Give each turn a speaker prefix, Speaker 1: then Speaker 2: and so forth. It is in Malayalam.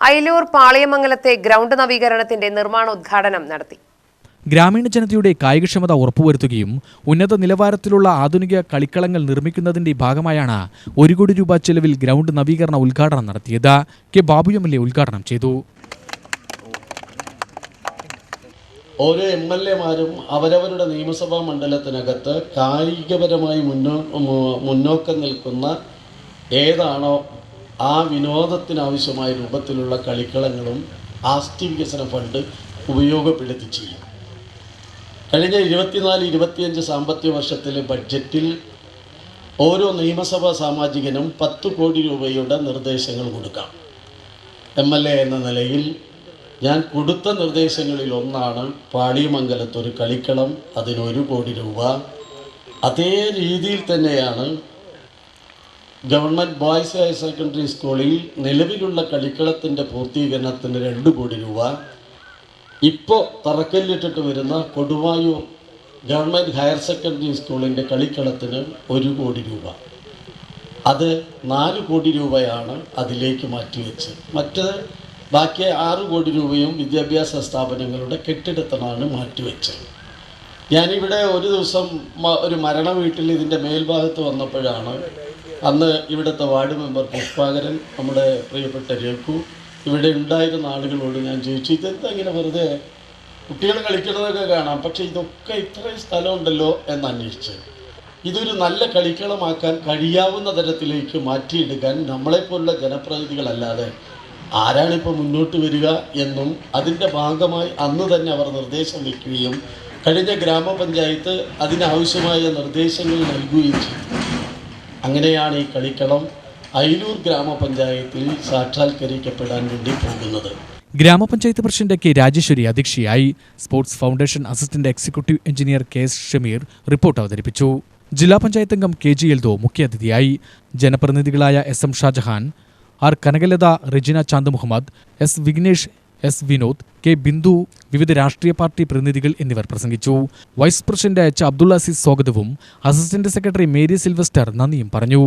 Speaker 1: അയിലൂർ പാളയമംഗലത്തെ ഗ്രൗണ്ട് നവീകരണത്തിന്റെ നിർമ്മാണോദ്ഘാടനം നടത്തി.
Speaker 2: ഗ്രാമീണ ജനതയുടെ കായികക്ഷമത ഉറപ്പുവരുത്തുകയും ഉന്നത നിലവാരത്തിലുള്ള ആധുനിക കളിക്കളങ്ങൾ നിർമ്മിക്കുന്നതിന്റെ ഭാഗമായാണ് 1 കോടി രൂപ ചെലവിൽ ഗ്രൗണ്ട് നവീകരണ ഉദ്ഘാടനം നടത്തിയത്. കെ ബാബു MLA ഉദ്ഘാടനം ചെയ്തു.
Speaker 3: ഓരോ MLAമാരും അവരവരുടെ നിയമസഭാ മണ്ഡലത്തിനകത്ത് കായികപരമായി മുന്നോക്കം നിൽക്കുന്ന ഏതാണോ ആ വിനോദത്തിനാവശ്യമായ രൂപത്തിലുള്ള കളിക്കളങ്ങളും ആസ്തി വികസന ഫണ്ട് ഉപയോഗപ്പെടുത്തി ചെയ്യും. കഴിഞ്ഞ 24-25 സാമ്പത്തിക വർഷത്തിലെ ബഡ്ജറ്റിൽ ഓരോ നിയമസഭാ സാമാജികനും 10 കോടി രൂപയുടെ നിർദ്ദേശങ്ങൾ കൊടുക്കാം. MLA എന്ന നിലയിൽ ഞാൻ കൊടുത്ത നിർദ്ദേശങ്ങളിൽ ഒന്നാണ് പാളിയമംഗലത്തൊരു കളിക്കളം, അതിന് 1 കോടി രൂപ. അതേ രീതിയിൽ തന്നെയാണ് ഗവൺമെൻറ് ബോയ്സ് ഹയർ സെക്കൻഡറി സ്കൂളിൽ നിലവിലുള്ള കളിക്കളത്തിൻ്റെ പൂർത്തീകരണത്തിന് 2 കോടി രൂപ. ഇപ്പോൾ തറക്കല്ലിട്ടിട്ട് വരുന്ന കൊടുവായൂർ ഗവൺമെൻറ് ഹയർ സെക്കൻഡറി സ്കൂളിൻ്റെ കളിക്കളത്തിന് 1 കോടി രൂപ. അത് 4 കോടി രൂപയാണ് അതിലേക്ക് മാറ്റിവെച്ച്. ബാക്കി 6 കോടി രൂപയും വിദ്യാഭ്യാസ സ്ഥാപനങ്ങളുടെ കെട്ടിടത്തിനാണ് മാറ്റിവെച്ചത്. ഞാനിവിടെ ഒരു ദിവസം ഒരു മരണ വീട്ടിൽ ഇതിൻ്റെ മേൽഭാഗത്ത് വന്നപ്പോഴാണ് അന്ന് ഇവിടുത്തെ വാർഡ് മെമ്പർ പുഷ്പാകരൻ, നമ്മുടെ പ്രിയപ്പെട്ട രഘു, ഇവിടെ ഉണ്ടായിരുന്ന ആളുകളോട് ഞാൻ ചോദിച്ചു, ഇതെന്താ ഇങ്ങനെ വെറുതെ കുട്ടികൾ കളിക്കുന്നതൊക്കെ കാണാം, പക്ഷേ ഇതൊക്കെ ഇത്രയും സ്ഥലമുണ്ടല്ലോ എന്ന് അന്വേഷിച്ച്. ഇതൊരു നല്ല കളിക്കളമാക്കാൻ കഴിയാവുന്ന തരത്തിലേക്ക് മാറ്റിയെടുക്കാൻ നമ്മളെപ്പോലുള്ള ജനപ്രതിനിധികളല്ലാതെ ആരാണിപ്പോൾ മുന്നോട്ട് വരിക എന്നും അതിൻ്റെ ഭാഗമായി അന്ന് തന്നെ അവർ നിർദ്ദേശം വയ്ക്കുകയും കഴിഞ്ഞ ഗ്രാമപഞ്ചായത്ത് അതിനാവശ്യമായ നിർദ്ദേശങ്ങൾ നൽകുകയും ചെയ്തു. അങ്ങനെയാണ് ഈ കളിക്കളം അയിലൂർ ഗ്രാമപഞ്ചായത്തിൽ സാക്ഷാത്കരിക്കപ്പെടാൻ വേണ്ടി പോകുന്നത്.
Speaker 2: ഗ്രാമപഞ്ചായത്ത് പ്രസിഡന്റ് കെ രാജേശ്വരി അധ്യക്ഷയായി. Sports foundation assistant executive engineer KS Shameer report അവതരിപ്പിച്ചു. ജില്ലാ പഞ്ചായത്ത് അംഗം KG എൽദോ മുഖ്യാതിഥിയായി. ജനപ്രതിനിധികളായ SM Shajahan, R Kanakalatha, Regina Chand Muhammad, S Vignesh, S Vinod, K Bindu, വിവിധ രാഷ്ട്രീയ പാർട്ടി പ്രതിനിധികൾ എന്നിവർ പ്രസംഗിച്ചു. Vice president H Abdul Azeez സ്വാഗതവും അസിസ്റ്റന്റ് സെക്രട്ടറി മേരി സിൽവസ്റ്റർ നന്ദിയും പറഞ്ഞു.